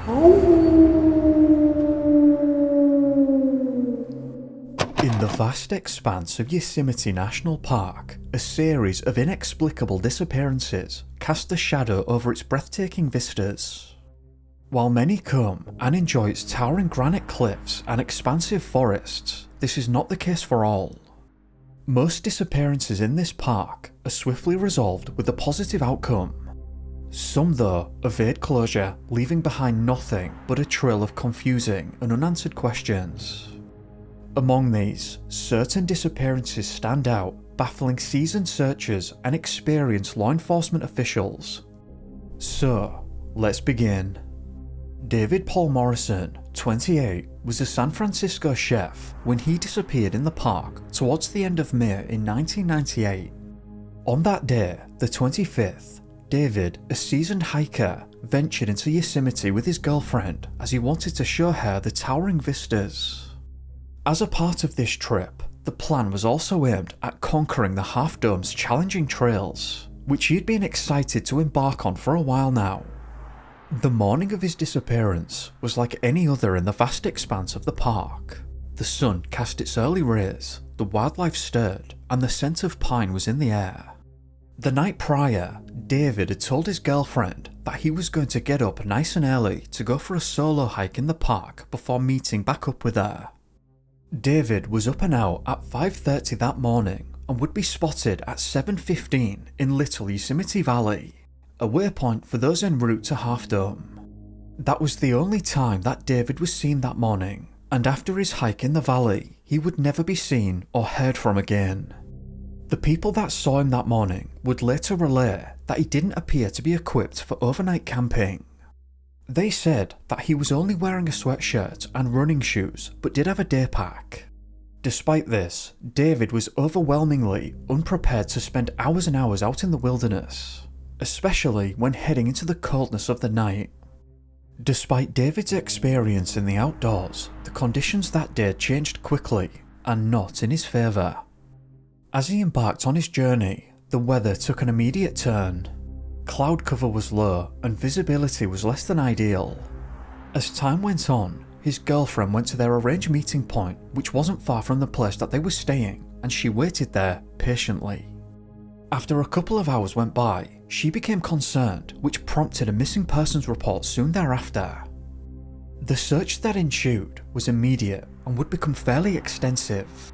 In the vast expanse of Yosemite National Park, a series of inexplicable disappearances cast a shadow over its breathtaking vistas. While many come and enjoy its towering granite cliffs and expansive forests, this is not the case for all. Most disappearances in this park are swiftly resolved with a positive outcome. Some, though, evade closure, leaving behind nothing but a trail of confusing and unanswered questions. Among these, certain disappearances stand out, baffling seasoned searchers and experienced law enforcement officials. So, let's begin. David Paul Morrison, 28, was a San Francisco chef when he disappeared in the park towards the end of May in 1998. On that day, the 25th, David, a seasoned hiker, ventured into Yosemite with his girlfriend as he wanted to show her the towering vistas. As a part of this trip, the plan was also aimed at conquering the Half Dome's challenging trails, which he'd been excited to embark on for a while now. The morning of his disappearance was like any other in the vast expanse of the park. The sun cast its early rays, the wildlife stirred, and the scent of pine was in the air. The night prior, David had told his girlfriend that he was going to get up nice and early to go for a solo hike in the park before meeting back up with her. David was up and out at 5:30 that morning and would be spotted at 7:15 in Little Yosemite Valley, a waypoint for those en route to Half Dome. That was the only time that David was seen that morning, and after his hike in the valley, he would never be seen or heard from again. The people that saw him that morning would later relay that he didn't appear to be equipped for overnight camping. They said that he was only wearing a sweatshirt and running shoes but did have a day pack. Despite this, David was overwhelmingly unprepared to spend hours and hours out in the wilderness, especially when heading into the coldness of the night. Despite David's experience in the outdoors, the conditions that day changed quickly and not in his favour. As he embarked on his journey, the weather took an immediate turn. Cloud cover was low and visibility was less than ideal. As time went on, his girlfriend went to their arranged meeting point, which wasn't far from the place that they were staying, and she waited there patiently. After a couple of hours went by, she became concerned, which prompted a missing persons report soon thereafter. The search that ensued was immediate and would become fairly extensive.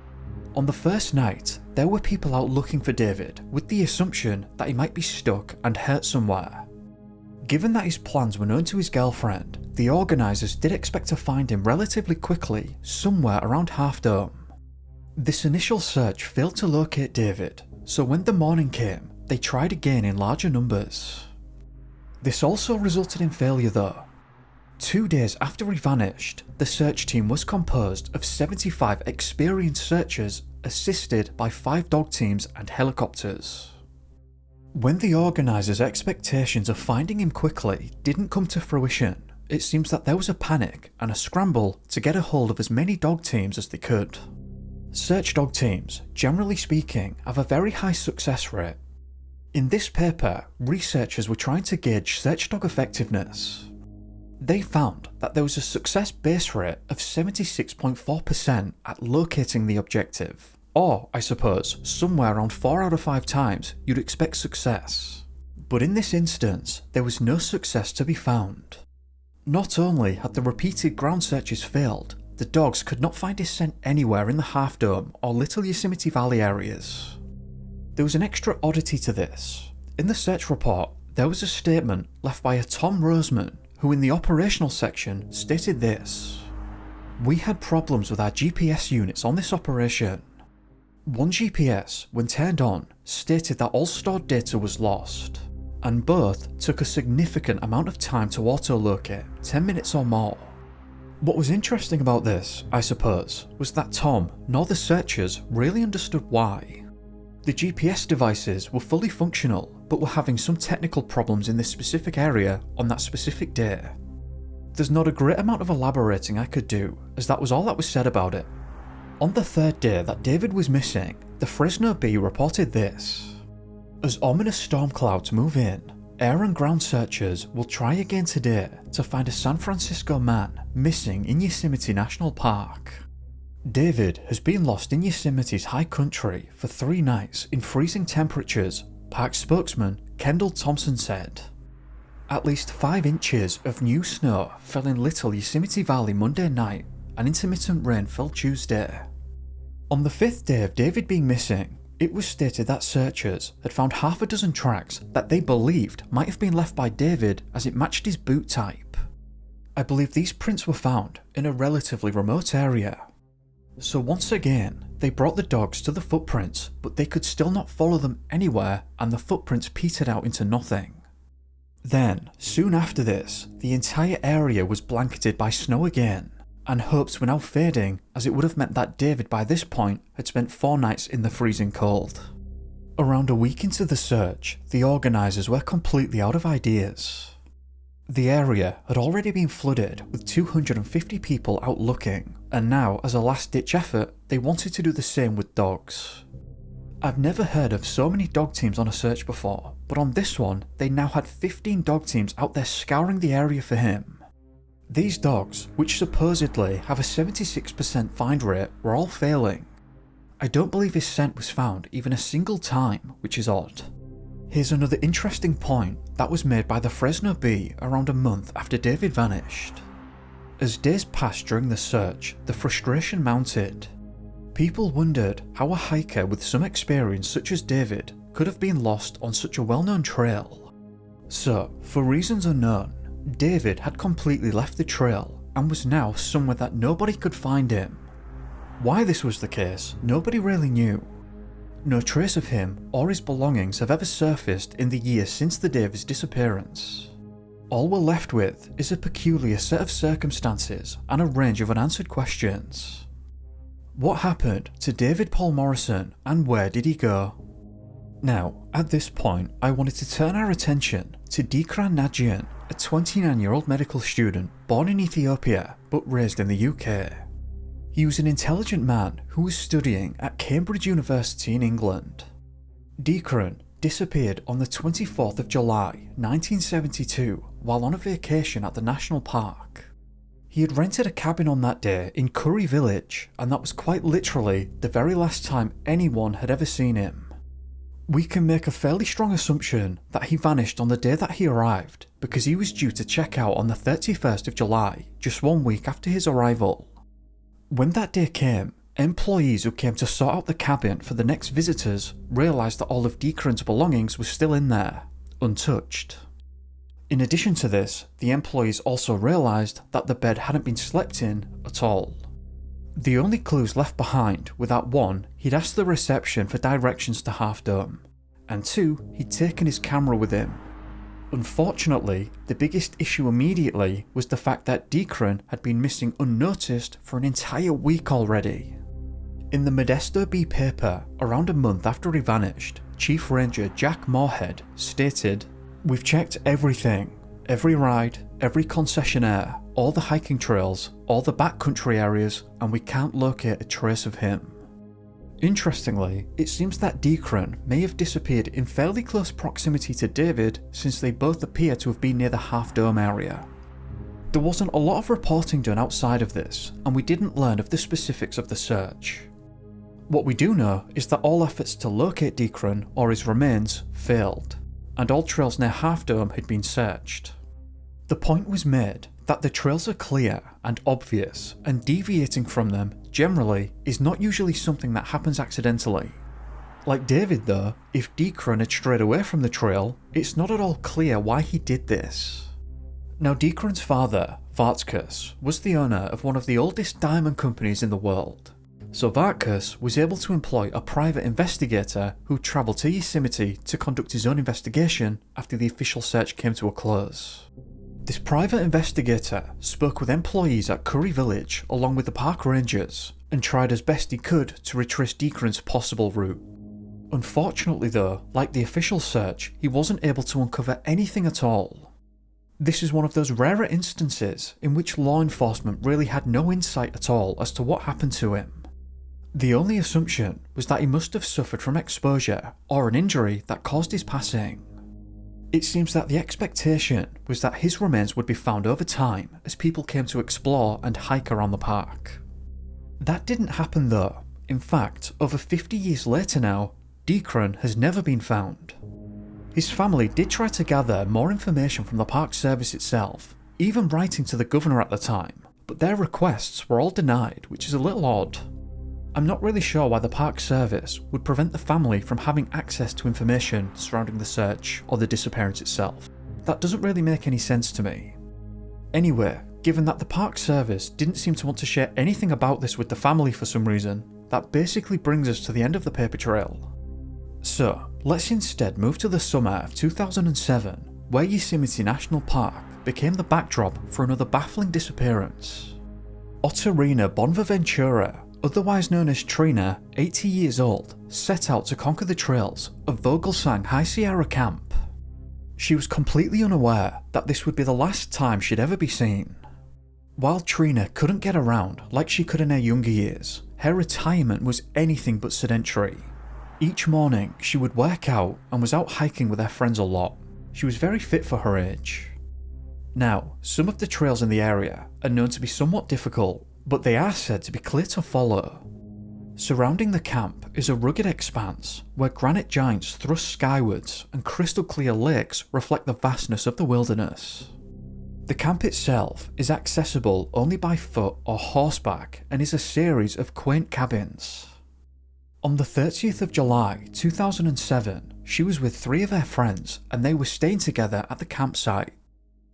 On the first night, there were people out looking for David with the assumption that he might be stuck and hurt somewhere. Given that his plans were known to his girlfriend, the organisers did expect to find him relatively quickly somewhere around Half Dome. This initial search failed to locate David, so when the morning came, they tried again in larger numbers. This also resulted in failure though. 2 days after he vanished, the search team was composed of 75 experienced searchers assisted by 5 dog teams and helicopters. When the organisers' expectations of finding him quickly didn't come to fruition, it seems that there was a panic and a scramble to get a hold of as many dog teams as they could. Search dog teams, generally speaking, have a very high success rate. In this paper, researchers were trying to gauge search dog effectiveness. They found that there was a success base rate of 76.4% at locating the objective, or, I suppose, somewhere around 4 out of 5 times you'd expect success. But in this instance, there was no success to be found. Not only had the repeated ground searches failed, the dogs could not find his scent anywhere in the Half Dome or Little Yosemite Valley areas. There was an extra oddity to this. In the search report, there was a statement left by a Tom Roseman, who in the operational section stated this: "We had problems with our GPS units on this operation. One GPS, when turned on, stated that all stored data was lost, and both took a significant amount of time to auto-locate, 10 minutes or more." What was interesting about this, I suppose, was that Tom nor the searchers really understood why. The GPS devices were fully functional, but were having some technical problems in this specific area on that specific day. There's not a great amount of elaborating I could do, as that was all that was said about it. On the 3rd day that David was missing, the Fresno Bee reported this: "As ominous storm clouds move in, air and ground searchers will try again today to find a San Francisco man missing in Yosemite National Park. David has been lost in Yosemite's high country for 3 nights in freezing temperatures, park spokesman Kendall Thompson said. At least 5 inches of new snow fell in Little Yosemite Valley Monday night, and intermittent rain fell Tuesday. On the 5th day of David being missing, it was stated that searchers had found half a dozen tracks that they believed might have been left by David as it matched his boot type. I believe these prints were found in a relatively remote area. So once again, they brought the dogs to the footprints, but they could still not follow them anywhere, and the footprints petered out into nothing. Then, soon after this, the entire area was blanketed by snow again, and hopes were now fading, as it would have meant that David by this point had spent 4 nights in the freezing cold. Around a week into the search, the organisers were completely out of ideas. The area had already been flooded with 250 people out looking, and now as a last-ditch effort, they wanted to do the same with dogs. I've never heard of so many dog teams on a search before, but on this one, they now had 15 dog teams out there scouring the area for him. These dogs, which supposedly have a 76% find rate, were all failing. I don't believe his scent was found even a single time, which is odd. Here's another interesting point that was made by the Fresno Bee around a month after David vanished. As days passed during the search, the frustration mounted. People wondered how a hiker with some experience such as David could have been lost on such a well-known trail. So, for reasons unknown, David had completely left the trail and was now somewhere that nobody could find him. Why this was the case, nobody really knew. No trace of him or his belongings have ever surfaced in the years since the day of his disappearance. All we're left with is a peculiar set of circumstances and a range of unanswered questions. What happened to David Paul Morrison, and where did he go? Now, at this point, I wanted to turn our attention to Dikran Nagian, a 29-year-old medical student born in Ethiopia but raised in the UK. He was an intelligent man who was studying at Cambridge University in England. Dikran disappeared on the 24th of July 1972 while on a vacation at the national park. He had rented a cabin on that day in Curry Village, and that was quite literally the very last time anyone had ever seen him. We can make a fairly strong assumption that he vanished on the day that he arrived, because he was due to check out on the 31st of July, just 1 week after his arrival. When that day came, employees who came to sort out the cabin for the next visitors realised that all of Dikran's belongings were still in there, untouched. In addition to this, the employees also realised that the bed hadn't been slept in at all. The only clues left behind were that 1, he'd asked the reception for directions to Half Dome, and 2, he'd taken his camera with him. Unfortunately, the biggest issue immediately was the fact that Dikran had been missing unnoticed for an entire week already. In the Modesto Bee paper, around a month after he vanished, Chief Ranger Jack Moorhead stated, "We've checked everything, every ride, every concessionaire, all the hiking trails, all the backcountry areas, and we can't locate a trace of him." Interestingly, it seems that Dikran may have disappeared in fairly close proximity to David, since they both appear to have been near the Half Dome area. There wasn't a lot of reporting done outside of this, and we didn't learn of the specifics of the search. What we do know is that all efforts to locate Dikran or his remains failed, and all trails near Half Dome had been searched. The point was made that the trails are clear and obvious, and deviating from them, generally, is not usually something that happens accidentally. Like David though, if Dikran had strayed away from the trail, it's not at all clear why he did this. Now Dikran's father, Vartkus, was the owner of one of the oldest diamond companies in the world, so Vartkus was able to employ a private investigator who travelled to Yosemite to conduct his own investigation after the official search came to a close. This private investigator spoke with employees at Curry Village along with the park rangers and tried as best he could to retrace Dikran's possible route. Unfortunately though, like the official search, he wasn't able to uncover anything at all. This is one of those rarer instances in which law enforcement really had no insight at all as to what happened to him. The only assumption was that he must have suffered from exposure or an injury that caused his passing. It seems that the expectation was that his remains would be found over time as people came to explore and hike around the park. That didn't happen though. In fact, over 50 years later now, Dekran has never been found. His family did try to gather more information from the Park Service itself, even writing to the governor at the time, but their requests were all denied, which is a little odd. I'm not really sure why the Park Service would prevent the family from having access to information surrounding the search or the disappearance itself. That doesn't really make any sense to me. Anyway, given that the Park Service didn't seem to want to share anything about this with the family for some reason, that basically brings us to the end of the paper trail. So, let's instead move to the summer of 2007, where Yosemite National Park became the backdrop for another baffling disappearance. Trina Bonaventura, otherwise known as Trina, 80 years old, set out to conquer the trails of Vogelsang High Sierra Camp. She was completely unaware that this would be the last time she'd ever be seen. While Trina couldn't get around like she could in her younger years, her retirement was anything but sedentary. Each morning she would work out and was out hiking with her friends a lot. She was very fit for her age. Now, some of the trails in the area are known to be somewhat difficult, but they are said to be clear to follow. Surrounding the camp is a rugged expanse where granite giants thrust skywards and crystal clear lakes reflect the vastness of the wilderness. The camp itself is accessible only by foot or horseback and is a series of quaint cabins. On the 30th of July 2007, she was with 3 of her friends and they were staying together at the campsite.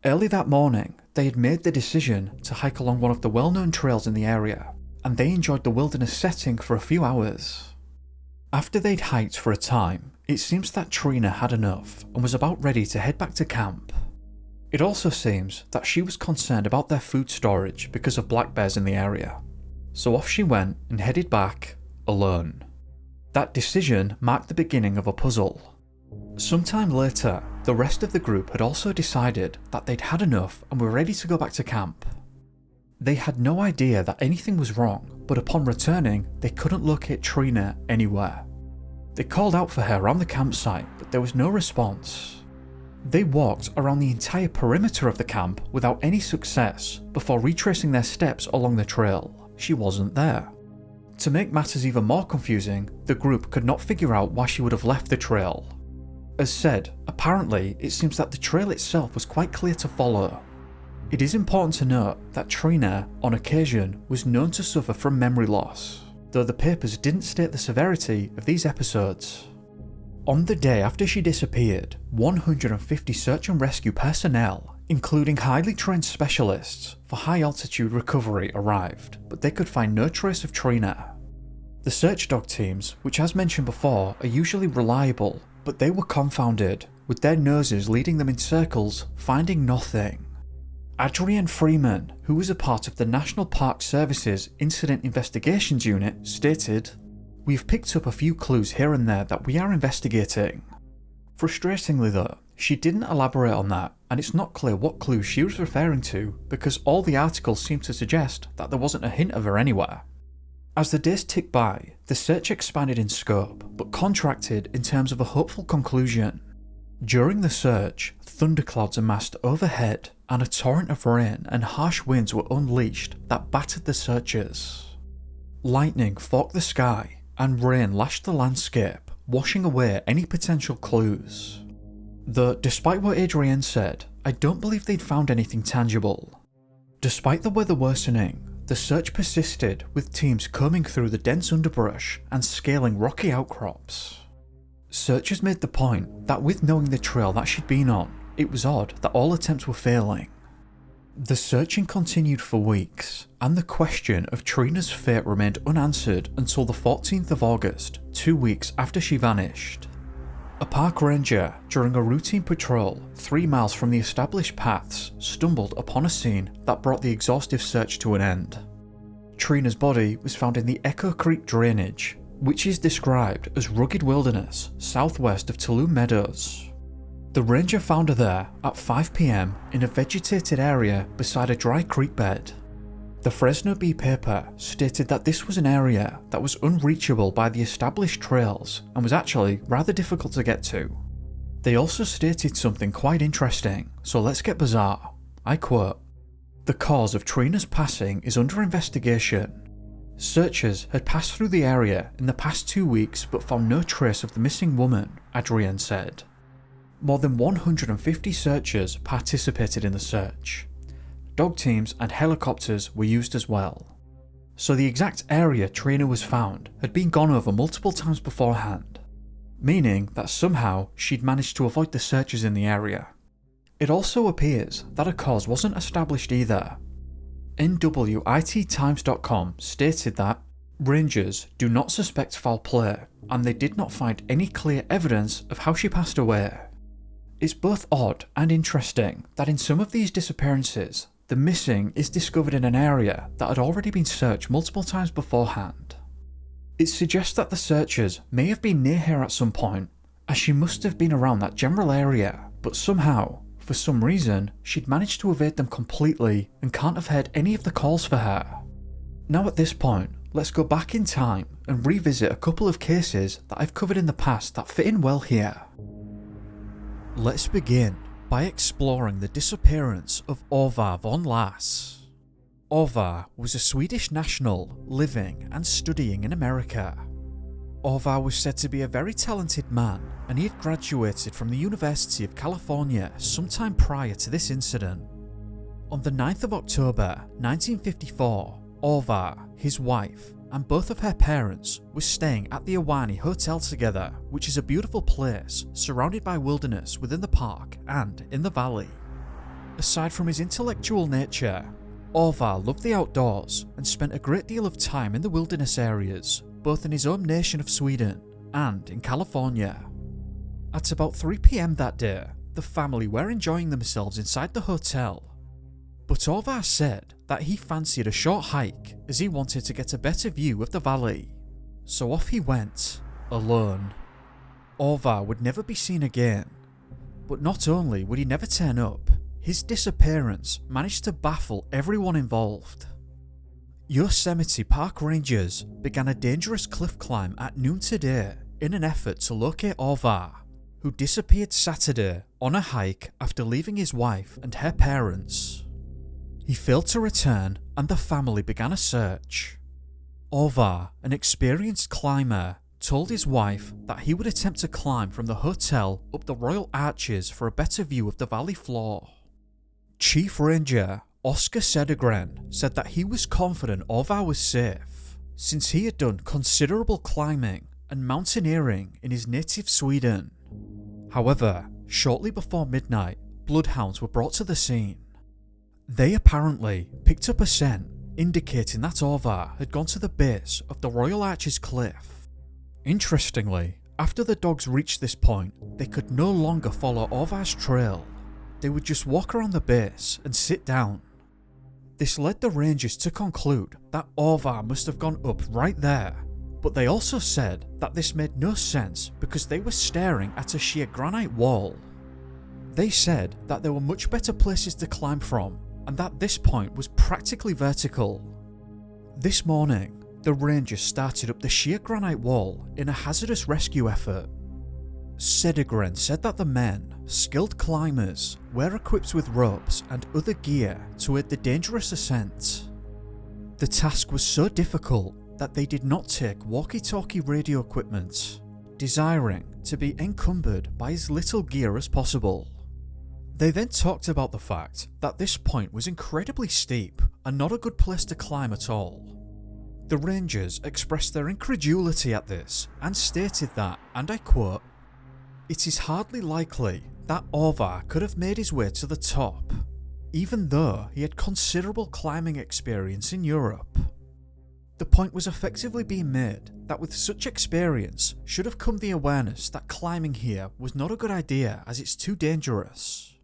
Early that morning, they had made the decision to hike along one of the well-known trails in the area, and they enjoyed the wilderness setting for a few hours. After they'd hiked for a time, it seems that Trina had enough and was about ready to head back to camp. It also seems that she was concerned about their food storage because of black bears in the area, so off she went and headed back alone. That decision marked the beginning of a puzzle. Sometime later, the rest of the group had also decided that they'd had enough and were ready to go back to camp. They had no idea that anything was wrong, but upon returning, they couldn't locate Trina anywhere. They called out for her around the campsite, but there was no response. They walked around the entire perimeter of the camp without any success before retracing their steps along the trail. She wasn't there. To make matters even more confusing, the group could not figure out why she would have left the trail. As said, apparently it seems that the trail itself was quite clear to follow. It is important to note that Trina, on occasion, was known to suffer from memory loss, though the papers didn't state the severity of these episodes. On the day after she disappeared, 150 search and rescue personnel, including highly trained specialists for high altitude recovery, arrived, but they could find no trace of Trina. The search dog teams, which as mentioned before are usually reliable, but they were confounded, with their noses leading them in circles, finding nothing. Adrienne Freeman, who was a part of the National Park Service's Incident Investigations Unit, stated, "We've picked up a few clues here and there that we are investigating." Frustratingly though, she didn't elaborate on that, and it's not clear what clues she was referring to because all the articles seem to suggest that there wasn't a hint of her anywhere. As the days ticked by, the search expanded in scope, but contracted in terms of a hopeful conclusion. During the search, thunderclouds amassed overhead, and a torrent of rain and harsh winds were unleashed that battered the searchers. Lightning forked the sky, and rain lashed the landscape, washing away any potential clues. Though, despite what Adrienne said, I don't believe they'd found anything tangible. Despite the weather worsening, the search persisted, with teams combing through the dense underbrush and scaling rocky outcrops. Searchers made the point that with knowing the trail that she'd been on, it was odd that all attempts were failing. The searching continued for weeks, and the question of Trina's fate remained unanswered until the 14th of August, 2 weeks after she vanished. A park ranger, during a routine patrol 3 miles from the established paths, stumbled upon a scene that brought the exhaustive search to an end. Trina's body was found in the Echo Creek drainage, which is described as rugged wilderness southwest of Tulum Meadows. The ranger found her there at 5 p.m. in a vegetated area beside a dry creek bed. The Fresno Bee paper stated that this was an area that was unreachable by the established trails and was actually rather difficult to get to. They also stated something quite interesting, so let's get bizarre. I quote, "The cause of Trina's passing is under investigation. Searchers had passed through the area in the past 2 weeks but found no trace of the missing woman," Adrian said. More than 150 searchers participated in the search. Dog teams and helicopters were used as well. So the exact area Trina was found had been gone over multiple times beforehand, meaning that somehow she'd managed to avoid the searchers in the area. It also appears that a cause wasn't established either. NWITtimes.com stated that rangers do not suspect foul play and they did not find any clear evidence of how she passed away. It's both odd and interesting that in some of these disappearances, the missing is discovered in an area that had already been searched multiple times beforehand. It suggests that the searchers may have been near her at some point, as she must have been around that general area, but somehow, for some reason, she'd managed to evade them completely and can't have heard any of the calls for her. Now at this point, let's go back in time and revisit a couple of cases that I've covered in the past that fit in well here. Let's begin by exploring the disappearance of Orvar von Lass. Orvar was a Swedish national living and studying in America. Orvar was said to be a very talented man, and he had graduated from the University of California sometime prior to this incident. On the 9th of October 1954, Orvar, his wife, and both of her parents were staying at the Awani Hotel together, which is a beautiful place surrounded by wilderness within the park and in the valley. Aside from his intellectual nature, Orvar loved the outdoors and spent a great deal of time in the wilderness areas, both in his own nation of Sweden and in California. At about 3 PM that day, the family were enjoying themselves inside the hotel. But Orvar said that he fancied a short hike as he wanted to get a better view of the valley. So off he went, alone. Orvar would never be seen again. But not only would he never turn up, his disappearance managed to baffle everyone involved. Yosemite Park rangers began a dangerous cliff climb at noon today in an effort to locate Orvar, who disappeared Saturday on a hike after leaving his wife and her parents. He failed to return and the family began a search. Orvar, an experienced climber, told his wife that he would attempt to climb from the hotel up the Royal Arches for a better view of the valley floor. Chief Ranger Oscar Cedergren said that he was confident Orvar was safe, since he had done considerable climbing and mountaineering in his native Sweden. However, shortly before midnight, bloodhounds were brought to the scene. They apparently picked up a scent indicating that Orvar had gone to the base of the Royal Arches cliff. Interestingly, after the dogs reached this point, they could no longer follow Orvar's trail. They would just walk around the base and sit down. This led the rangers to conclude that Orvar must have gone up right there, but they also said that this made no sense because they were staring at a sheer granite wall. They said that there were much better places to climb from and that this point was practically vertical. This morning, the rangers started up the sheer granite wall in a hazardous rescue effort. Cedergren said that the men, skilled climbers, were equipped with ropes and other gear to aid the dangerous ascent. The task was so difficult that they did not take walkie-talkie radio equipment, desiring to be encumbered by as little gear as possible. They then talked about the fact that this point was incredibly steep and not a good place to climb at all. The rangers expressed their incredulity at this and stated that, and I quote, "It is hardly likely that Orvar could have made his way to the top, even though he had considerable climbing experience in Europe." The point was effectively being made that with such experience should have come the awareness that climbing here was not a good idea as it's too dangerous.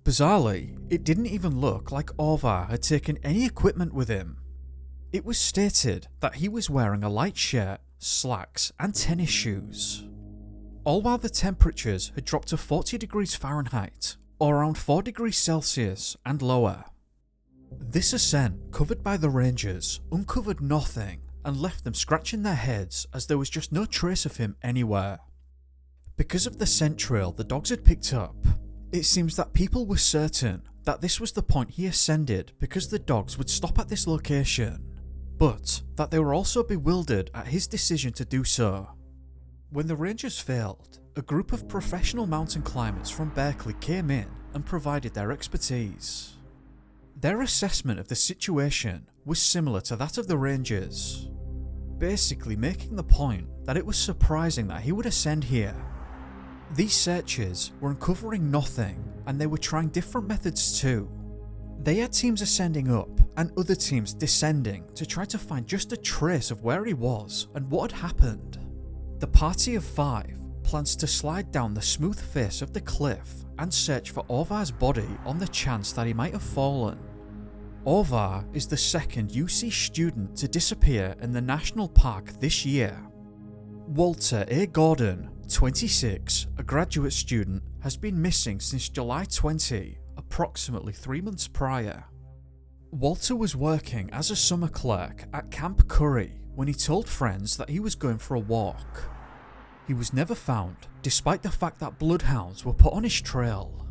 Bizarrely, it didn't even look like Orvar had taken any equipment with him. It was stated that he was wearing a light shirt, slacks and tennis shoes. All while the temperatures had dropped to 40 degrees Fahrenheit, or around 4 degrees Celsius and lower. This ascent, covered by the rangers, uncovered nothing and left them scratching their heads as there was just no trace of him anywhere. Because of the scent trail the dogs had picked up, it seems that people were certain that this was the point he ascended because the dogs would stop at this location, but that they were also bewildered at his decision to do so. When the rangers failed, a group of professional mountain climbers from Berkeley came in and provided their expertise. Their assessment of the situation was similar to that of the rangers, basically making the point that it was surprising that he would ascend here. These searches were uncovering nothing, and they were trying different methods too. They had teams ascending up and other teams descending to try to find just a trace of where he was and what had happened. The party of 5 plans to slide down the smooth face of the cliff and search for Orvar's body on the chance that he might have fallen. Orvar is the second UC student to disappear in the national park this year. Walter A. Gordon, 26, a graduate student, has been missing since July 20, approximately 3 months prior. Walter was working as a summer clerk at Camp Curry when he told friends that he was going for a walk. He was never found, despite the fact that bloodhounds were put on his trail.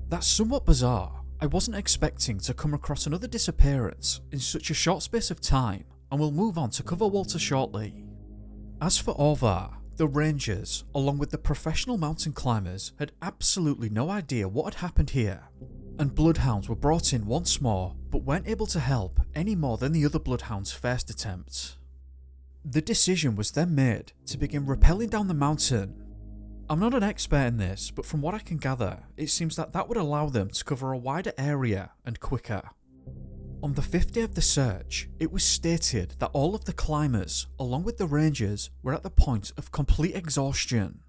That's somewhat bizarre. I wasn't expecting to come across another disappearance in such a short space of time, and we'll move on to cover Walter shortly. As for Orvar, the rangers, along with the professional mountain climbers, had absolutely no idea what had happened here, and bloodhounds were brought in once more but weren't able to help any more than the other bloodhounds' first attempt. The decision was then made to begin rappelling down the mountain. I'm not an expert in this, but from what I can gather, it seems that would allow them to cover a wider area and quicker. On the 5th day of the search, it was stated that all of the climbers, along with the rangers, were at the point of complete exhaustion.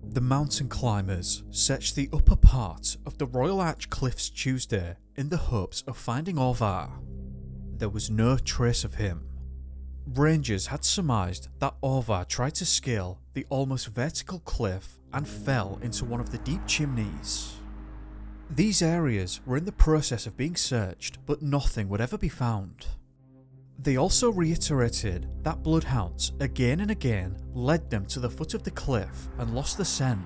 The mountain climbers searched the upper part of the Royal Arch Cliffs Tuesday in the hopes of finding Orvar. There was no trace of him. Rangers had surmised that Orvar tried to scale the almost vertical cliff and fell into one of the deep chimneys. These areas were in the process of being searched, but nothing would ever be found. They also reiterated that bloodhounds again and again led them to the foot of the cliff and lost the scent.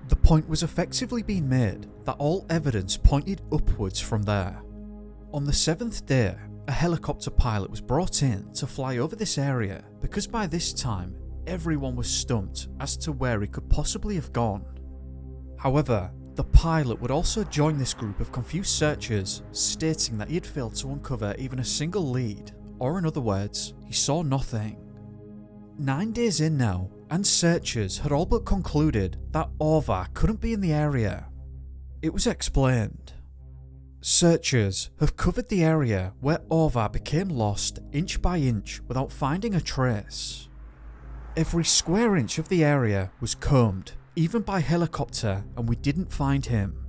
The point was effectively being made that all evidence pointed upwards from there. On the 7th day, a helicopter pilot was brought in to fly over this area because by this time everyone was stumped as to where he could possibly have gone. However, the pilot would also join this group of confused searchers, stating that he had failed to uncover even a single lead, or in other words, he saw nothing. 9 days in now, and searchers had all but concluded that Orvar couldn't be in the area. It was explained. Searchers have covered the area where Orvar became lost inch by inch without finding a trace. Every square inch of the area was combed, even by helicopter, and we didn't find him.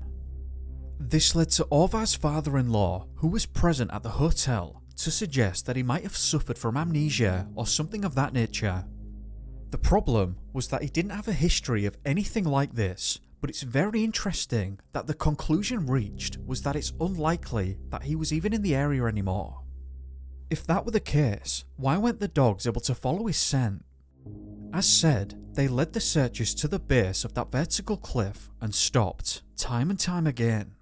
This led to Orvar's father-in-law, who was present at the hotel, to suggest that he might have suffered from amnesia or something of that nature. The problem was that he didn't have a history of anything like this, but it's very interesting that the conclusion reached was that it's unlikely that he was even in the area anymore. If that were the case, why weren't the dogs able to follow his scent? As said, they led the searchers to the base of that vertical cliff and stopped, time and time again.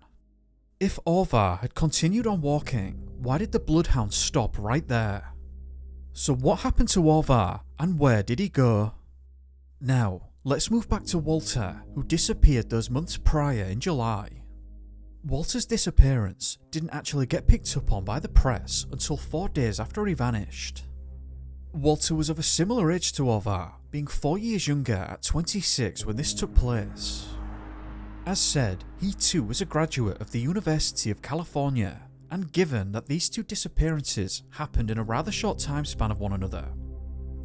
If Orvar had continued on walking, why did the bloodhounds stop right there? So what happened to Orvar, and where did he go? Now, let's move back to Walter, who disappeared those months prior in July. Walter's disappearance didn't actually get picked up on by the press until 4 days after he vanished. Walter was of a similar age to Orvar, being 4 years younger at 26 when this took place. As said, he too was a graduate of the University of California, and given that these two disappearances happened in a rather short time span of one another,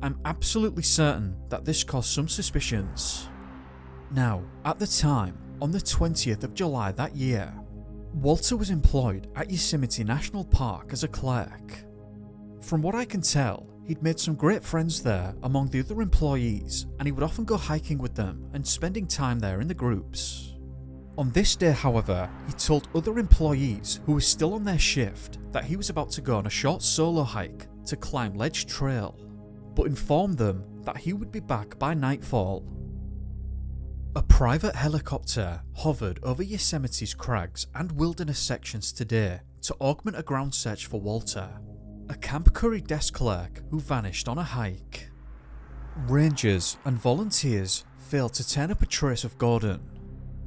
I'm absolutely certain that this caused some suspicions. Now, at the time, on the 20th of July that year, Walter was employed at Yosemite National Park as a clerk. From what I can tell, he'd made some great friends there among the other employees, and he would often go hiking with them and spending time there in the groups. On this day, however, he told other employees who were still on their shift that he was about to go on a short solo hike to climb Ledge Trail, but informed them that he would be back by nightfall. A private helicopter hovered over Yosemite's crags and wilderness sections today to augment a ground search for Walter, a Camp Curry desk clerk who vanished on a hike. Rangers and volunteers failed to turn up a trace of Gordon.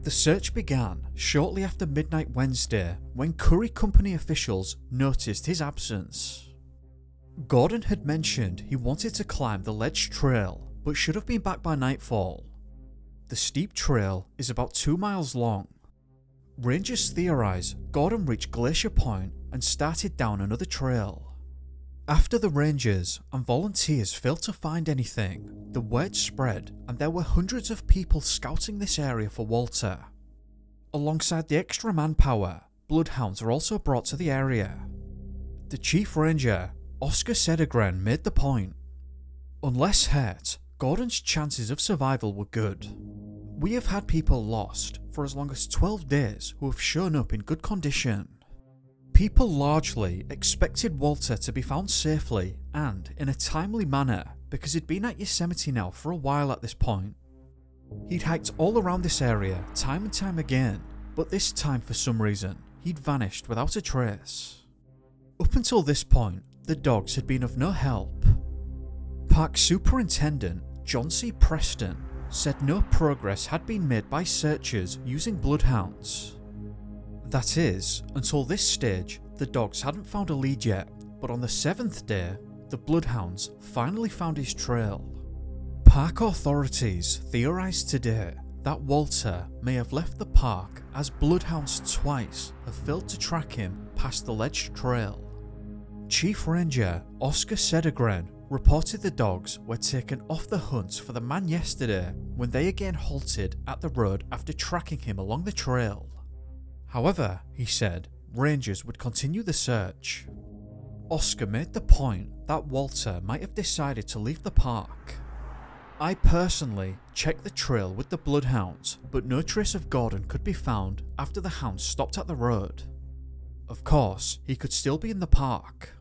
The search began shortly after midnight Wednesday when Curry Company officials noticed his absence. Gordon had mentioned he wanted to climb the ledge trail but should have been back by nightfall. The steep trail is about 2 miles long. Rangers theorise Gordon reached Glacier Point and started down another trail. After the rangers and volunteers failed to find anything, the word spread and there were hundreds of people scouting this area for Walter. Alongside the extra manpower, bloodhounds were also brought to the area. The chief ranger, Oscar Cedergren, made the point. Unless hurt, Gordon's chances of survival were good. We have had people lost for as long as 12 days who have shown up in good condition. People largely expected Walter to be found safely and in a timely manner because he'd been at Yosemite now for a while at this point. He'd hiked all around this area time and time again, but this time for some reason he'd vanished without a trace. Up until this point, the dogs had been of no help. Park Superintendent John C. Preston said no progress had been made by searchers using bloodhounds. That is, until this stage, the dogs hadn't found a lead yet, but on the 7th day, the bloodhounds finally found his trail. Park authorities theorised today that Walter may have left the park as bloodhounds twice have failed to track him past the ledge trail. Chief Ranger Oscar Cedergren reported the dogs were taken off the hunt for the man yesterday when they again halted at the road after tracking him along the trail. However, he said, rangers would continue the search. Oscar made the point that Walter might have decided to leave the park. I personally checked the trail with the bloodhounds, but no trace of Gordon could be found after the hounds stopped at the road. Of course, he could still be in the park.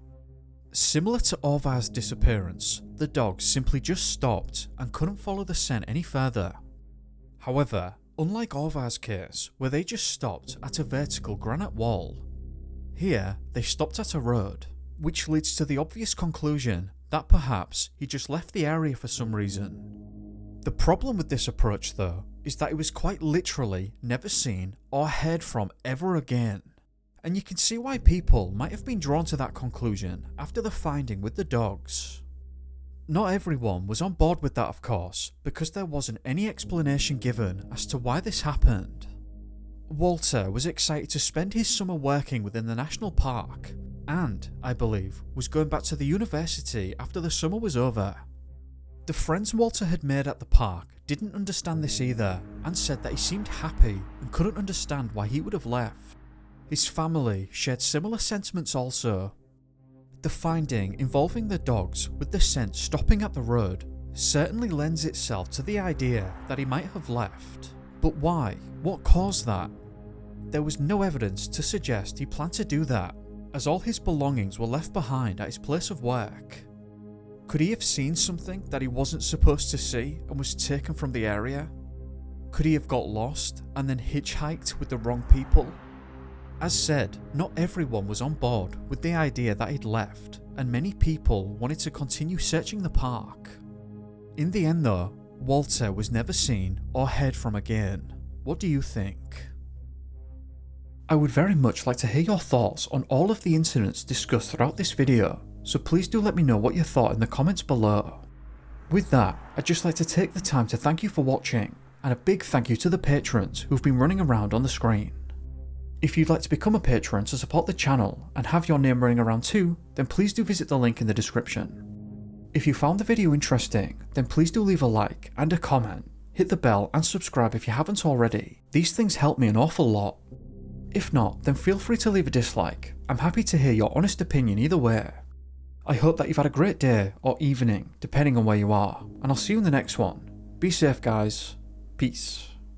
Similar to Orvar's disappearance, the dogs simply just stopped and couldn't follow the scent any further. However, unlike Orvar's case, where they just stopped at a vertical granite wall, here they stopped at a road, which leads to the obvious conclusion that perhaps he just left the area for some reason. The problem with this approach though, is that it was quite literally never seen or heard from ever again. And you can see why people might have been drawn to that conclusion after the finding with the dogs. Not everyone was on board with that, of course, because there wasn't any explanation given as to why this happened. Walter was excited to spend his summer working within the national park, and, I believe, was going back to the university after the summer was over. The friends Walter had made at the park didn't understand this either, and said that he seemed happy and couldn't understand why he would have left. His family shared similar sentiments also. The finding involving the dogs with the scent stopping at the road certainly lends itself to the idea that he might have left. But why? What caused that? There was no evidence to suggest he planned to do that, as all his belongings were left behind at his place of work. Could he have seen something that he wasn't supposed to see and was taken from the area? Could he have got lost and then hitchhiked with the wrong people? As said, not everyone was on board with the idea that he'd left, and many people wanted to continue searching the park. In the end though, Walter was never seen or heard from again. What do you think? I would very much like to hear your thoughts on all of the incidents discussed throughout this video, so please do let me know what you thought in the comments below. With that, I'd just like to take the time to thank you for watching, and a big thank you to the patrons who've been running around on the screen. If you'd like to become a patron to support the channel and have your name running around too, then please do visit the link in the description. If you found the video interesting, then please do leave a like and a comment, hit the bell and subscribe if you haven't already. These things help me an awful lot. If not, then feel free to leave a dislike. I'm happy to hear your honest opinion either way. I hope that you've had a great day or evening, depending on where you are, and I'll see you in the next one. Be safe guys. Peace.